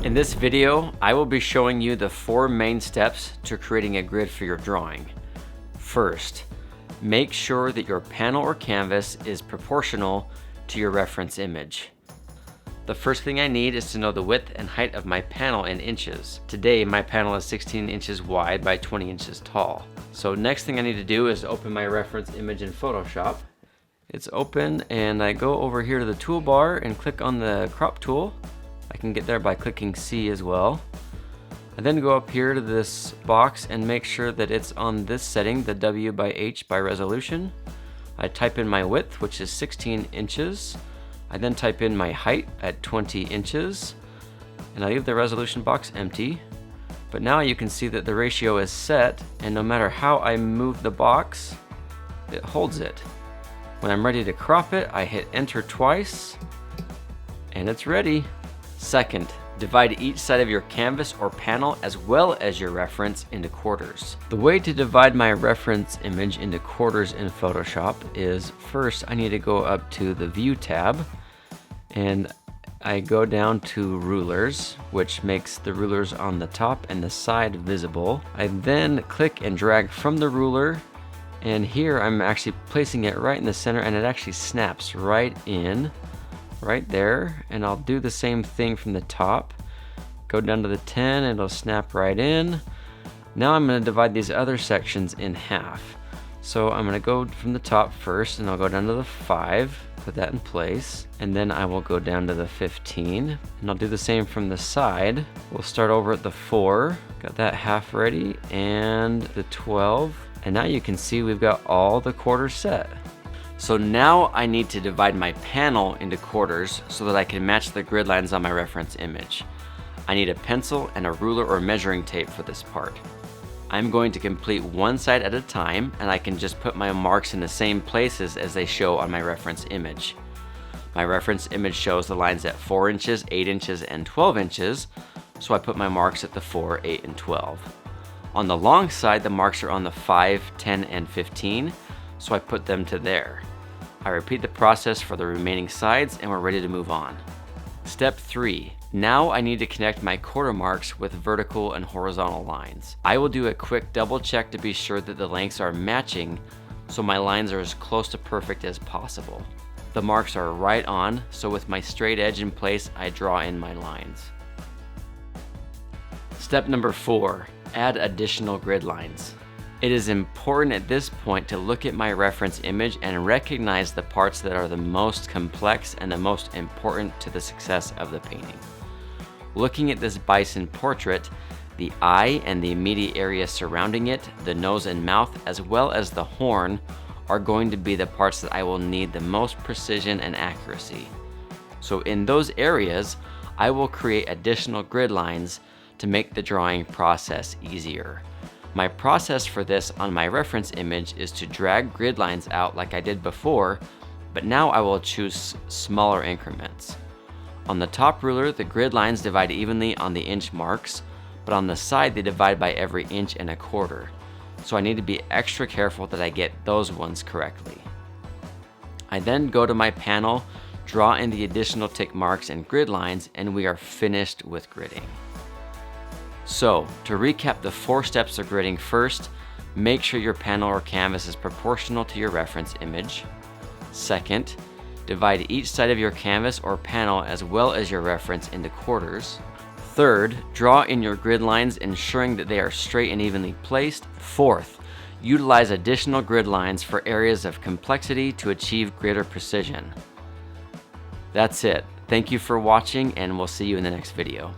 In this video, I will be showing you the 4 main steps to creating a grid for your drawing. First, make sure that your panel or canvas is proportional to your reference image. The first thing I need is to know the width and height of my panel in inches. Today, my panel is 16 inches wide by 20 inches tall. So next thing I need to do is open my reference image in Photoshop. It's open and I go over here to the toolbar and click on the crop tool. I can get there by clicking C as well. I then go up here to this box and make sure that it's on this setting, the W by H by resolution. I type in my width, which is 16 inches. I then type in my height at 20 inches, and I leave the resolution box empty. But now you can see that the ratio is set, and no matter how I move the box, it holds it. When I'm ready to crop it, I hit enter twice, and it's ready. Second, divide each side of your canvas or panel as well as your reference into quarters. The way to divide my reference image into quarters in Photoshop is, first I need to go up to the View tab, and I go down to Rulers, which makes the rulers on the top and the side visible. I then click and drag from the ruler, and here I'm actually placing it right in the center, and it actually snaps right in, right there. And I'll do the same thing from the top. Go down to the 10 and it'll snap right in. Now I'm going to divide these other sections in half. So I'm going to go from the top first, and I'll go down to the 5, put that in place, and then I will go down to the 15, and I'll do the same from the side. We'll start over at the 4, got that half ready, and the 12, and now you can see we've got all the quarters set. So now I need to divide my panel into quarters so that I can match the grid lines on my reference image. I need a pencil and a ruler or measuring tape for this part. I'm going to complete one side at a time, and I can just put my marks in the same places as they show on my reference image. My reference image shows the lines at 4 inches, 8 inches, and 12 inches, so I put my marks at the 4, 8, and 12. On the long side, the marks are on the 5, 10, and 15, so I put them to there. I repeat the process for the remaining sides, and we're ready to move on. Step 3. Now I need to connect my quarter marks with vertical and horizontal lines. I will do a quick double check to be sure that the lengths are matching, so my lines are as close to perfect as possible. The marks are right on, so with my straight edge in place, I draw in my lines. Step number 4. Add additional grid lines. It is important at this point to look at my reference image and recognize the parts that are the most complex and the most important to the success of the painting. Looking at this bison portrait, the eye and the immediate area surrounding it, the nose and mouth, as well as the horn, are going to be the parts that I will need the most precision and accuracy. So in those areas, I will create additional grid lines to make the drawing process easier. My process for this on my reference image is to drag grid lines out like I did before, but now I will choose smaller increments. On the top ruler, the grid lines divide evenly on the inch marks, but on the side they divide by every 1 1/4 inches. So I need to be extra careful that I get those ones correctly. I then go to my panel, draw in the additional tick marks and grid lines, and we are finished with gridding. So, to recap the 4 steps of gridding: first, make sure your panel or canvas is proportional to your reference image. Second, divide each side of your canvas or panel as well as your reference into quarters. Third, draw in your grid lines, ensuring that they are straight and evenly placed. Fourth, utilize additional grid lines for areas of complexity to achieve greater precision. That's it. Thank you for watching, and we'll see you in the next video.